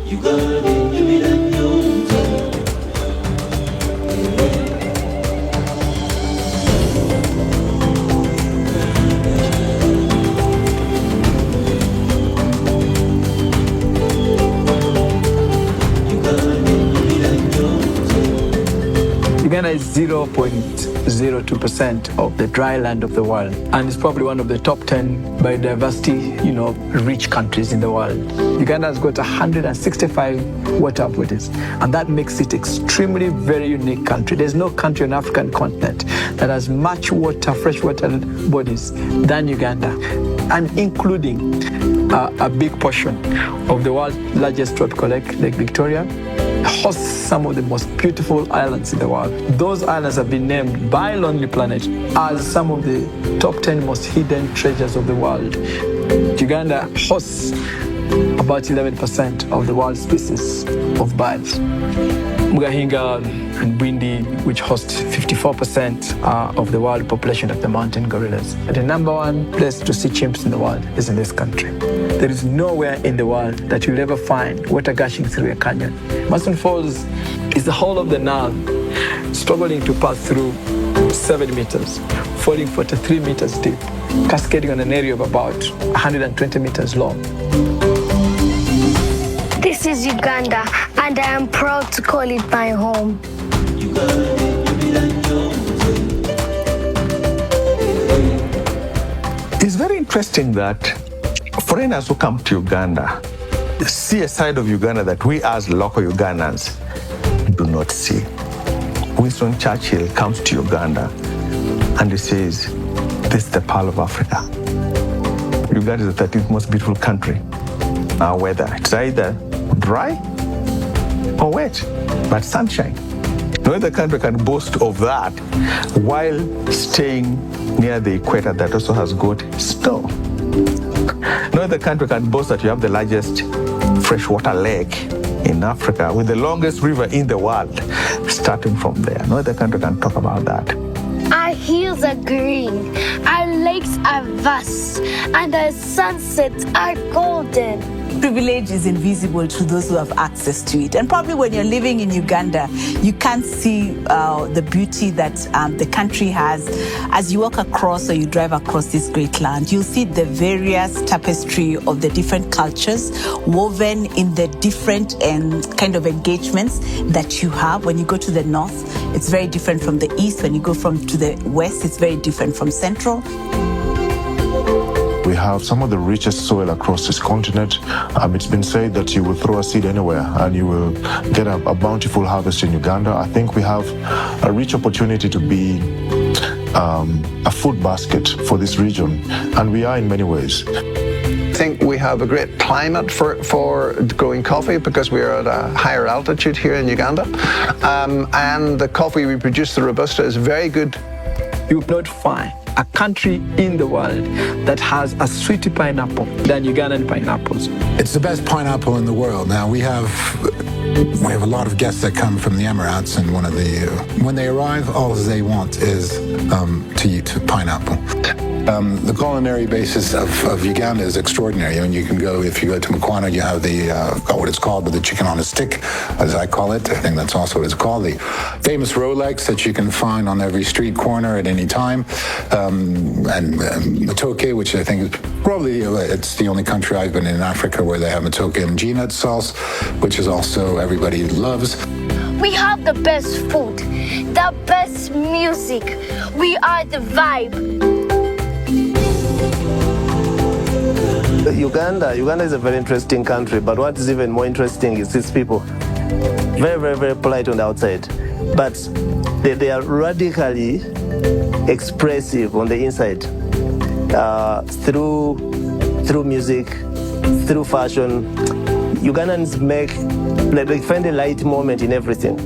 Uganda is 0.02% of the dry land of the world, and it's probably one of the top 10 biodiversity, rich countries in the world. Uganda has got 165 water bodies, and that makes it extremely very unique country. There's no country on the African continent that has much water, freshwater bodies than Uganda, and including a big portion of the world's largest tropical lake, Lake Victoria, hosts some of the most beautiful islands in the world. Those islands have been named by Lonely Planet as some of the top 10 most hidden treasures of the world. Uganda hosts about 11% of the world's species of birds. Mugahinga and Bwindi, which host 54% of the world population of the mountain gorillas. The number one place to see chimps in the world is in this country. There is nowhere in the world that you'll ever find water gushing through a canyon. Mason Falls is the whole of the Nile, struggling to pass through 7 meters, falling 43 meters deep, cascading on an area of about 120 meters long. This is Uganda, and I am proud to call it my home. It's very interesting that foreigners who come to Uganda see a side of Uganda that we as local Ugandans do not see. Winston Churchill comes to Uganda and he says, this is the Pearl of Africa. Uganda is the 13th most beautiful country. Our weather, it's either dry or wet, but sunshine. No other country can boast of that while staying near the equator that also has got snow. No other country can boast that you have the largest freshwater lake in Africa with the longest river in the world starting from there. No other country can talk about that. Our hills are green, our lakes are vast, and our sunsets are golden. Privilege is invisible to those who have access to it. And probably when you're living in Uganda, you can't see the beauty that the country has. As you walk across or you drive across this great land, you'll see the various tapestry of the different cultures woven in the different kind of engagements that you have. When you go to the north, it's very different from the east. When you go to the west, it's very different from central. We have some of the richest soil across this continent. It's been said that you will throw a seed anywhere and you will get a bountiful harvest in Uganda. I think we have a rich opportunity to be a food basket for this region, and we are in many ways. I think we have a great climate for growing coffee because we are at a higher altitude here in Uganda. And the coffee we produce, the Robusta, is very good. You will not find a country in the world that has a sweeter pineapple than Ugandan pineapples. It's the best pineapple in the world. Now we have a lot of guests that come from the Emirates, and when they arrive, all they want is to eat pineapple. The culinary basis of Uganda is extraordinary. I mean, if you go to Mukwano, you have what it's called, but the chicken on a stick, as I call it. I think that's also what it's called. The famous Rolex that you can find on every street corner at any time. And matoke, which I think is probably, it's the only country I've been in Africa where they have matoke and G-nut sauce, which is also everybody loves. We have the best food, the best music. We are the vibe. Uganda is a very interesting country, but what is even more interesting is its people. Very, very, very polite on the outside, but they are radically expressive on the inside, through music, through fashion. Ugandans they find a light moment in everything.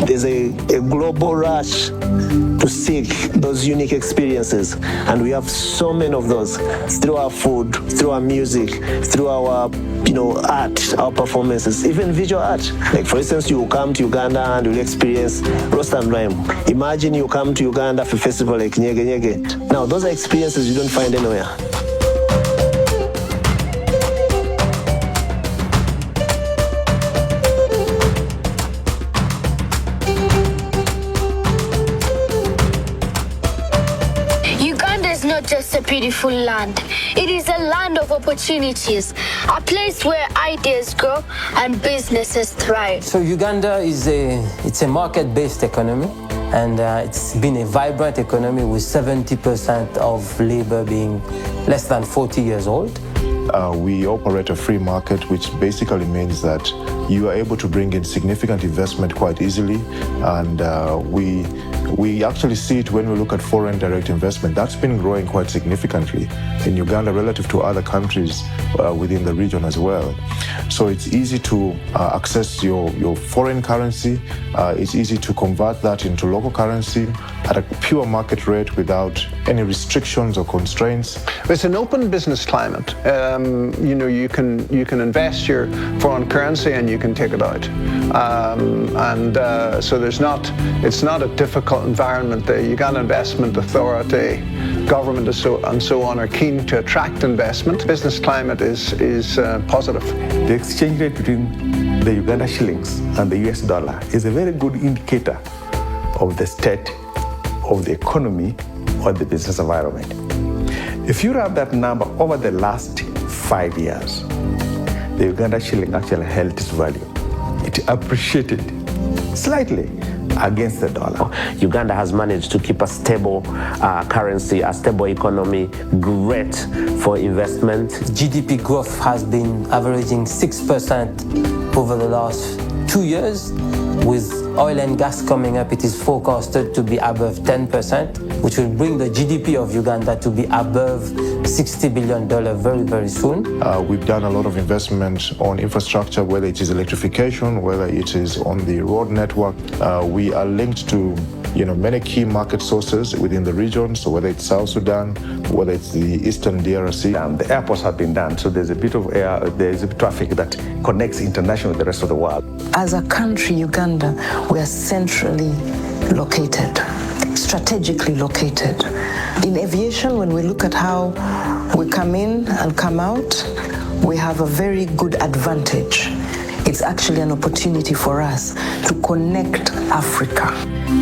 There's a global rush to seek those unique experiences, and we have so many of those through our food, through our music, through our art, our performances, even visual art. Like for instance, you come to Uganda and you'll experience roast and rhyme. Imagine you come to Uganda for a festival like Nyege Nyege. Now those are experiences you don't find anywhere. a beautiful land. It is a land of opportunities, a place where ideas grow and businesses thrive. So Uganda it's a market-based economy, and it's been a vibrant economy with 70% of labor being less than 40 years old. We operate a free market, which basically means that you are able to bring in significant investment quite easily, and we actually see it when we look at foreign direct investment. That's been growing quite significantly in Uganda relative to other countries within the region as well. So it's easy to access your foreign currency. It's easy to convert that into local currency at a pure market rate without any restrictions or constraints. It's an open business climate. You can invest your foreign currency and you can take it out, so it's not a difficult environment. The Uganda Investment Authority, government and so on are keen to attract investment. Business climate is positive. The exchange rate between the Uganda shillings and the US dollar is a very good indicator of the state of the economy or the business environment. If you have that number over the last 5 years, the Uganda shilling actually held its value. It appreciated slightly against the dollar. Uganda has managed to keep a stable currency, a stable economy, great for investment. GDP growth has been averaging 6% over the last 2 years. With oil and gas coming up, it is forecasted to be above 10%, which will bring the GDP of Uganda to be above $60 billion very, very soon. We've done a lot of investment on infrastructure, whether it is electrification, whether it is on the road network. We are linked to many key market sources within the region, so whether it's South Sudan, whether it's the Eastern DRC. The airports have been done, so there's a bit of traffic that connects international with the rest of the world. As a country, Uganda, we are centrally located, strategically located. In aviation, when we look at how we come in and come out, we have a very good advantage. It's actually an opportunity for us to connect Africa.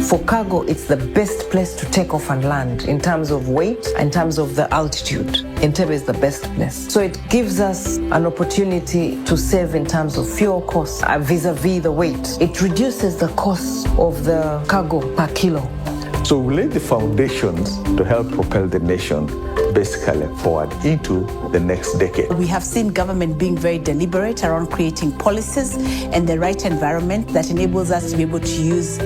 For cargo, it's the best place to take off and land in terms of weight, in terms of the altitude. Entebbe is the best place. So it gives us an opportunity to save in terms of fuel costs vis-a-vis the weight. It reduces the cost of the cargo per kilo. So we laid the foundations to help propel the nation basically forward into the next decade. We have seen government being very deliberate around creating policies and the right environment that enables us to be able to use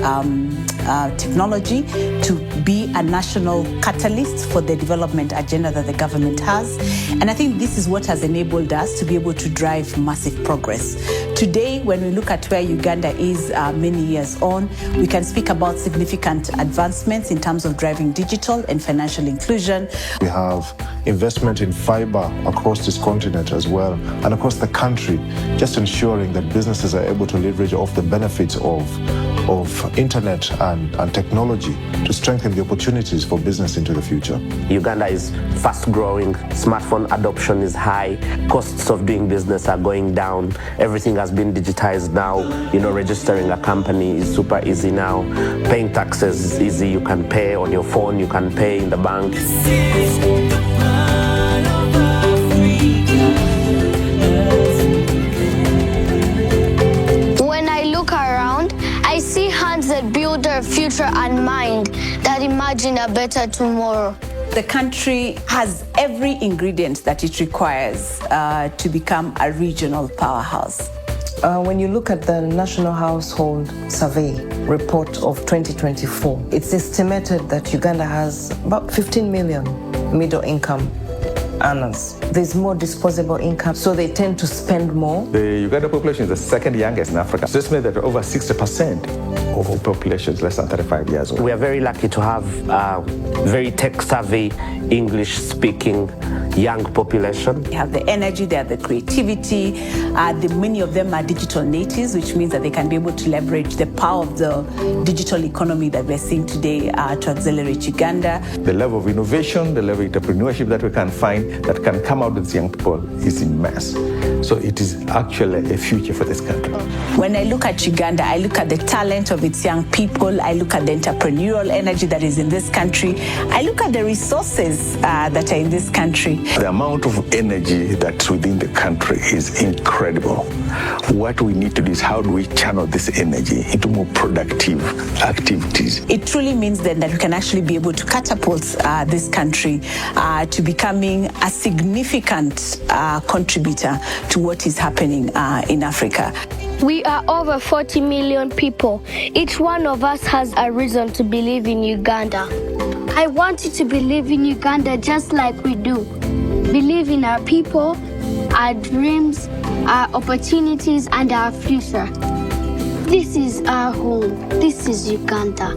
technology to be a national catalyst for the development agenda that the government has. And I think this is what has enabled us to be able to drive massive progress. Today, when we look at where Uganda is many years on, we can speak about significant advancements in terms of driving digital and financial inclusion. We have investment in fiber across this continent as well, and across the country, just ensuring that businesses are able to leverage off the benefits of internet and technology to strengthen the opportunities for business into the future. Uganda is fast growing, smartphone adoption is high, costs of doing business are going down, everything has been digitized now. Registering a company is super easy now, paying taxes is easy, you can pay on your phone, you can pay in the bank. That build our future and mind, that imagine a better tomorrow. The country has every ingredient that it requires to become a regional powerhouse. When you look at the National Household Survey report of 2024, it's estimated that Uganda has about 15 million middle income earners. There's more disposable income, so they tend to spend more. The Uganda population is the second youngest in Africa. It's estimated that over 60% of the population is less than 35 years old. We are very lucky to have very tech-savvy, English-speaking young population. They have the energy, they have the creativity. Many of them are digital natives, which means that they can be able to leverage the power of the digital economy that we're seeing today to accelerate Uganda. The level of innovation, the level of entrepreneurship that we can find that can come out with young people is immense. So it is actually a future for this country. When I look at Uganda, I look at the talent of its young people. I look at the entrepreneurial energy that is in this country. I look at the resources that are in this country. The amount of energy that's within the country is incredible. What we need to do is how do we channel this energy into more productive activities? It truly means then that we can actually be able to catapult this country to becoming a significant contributor to what is happening in Africa. We are over 40 million people. Each one of us has a reason to believe in Uganda. I want you to believe in Uganda just like we do. Believe in our people, our dreams, our opportunities, and our future. This is our home. This is Uganda.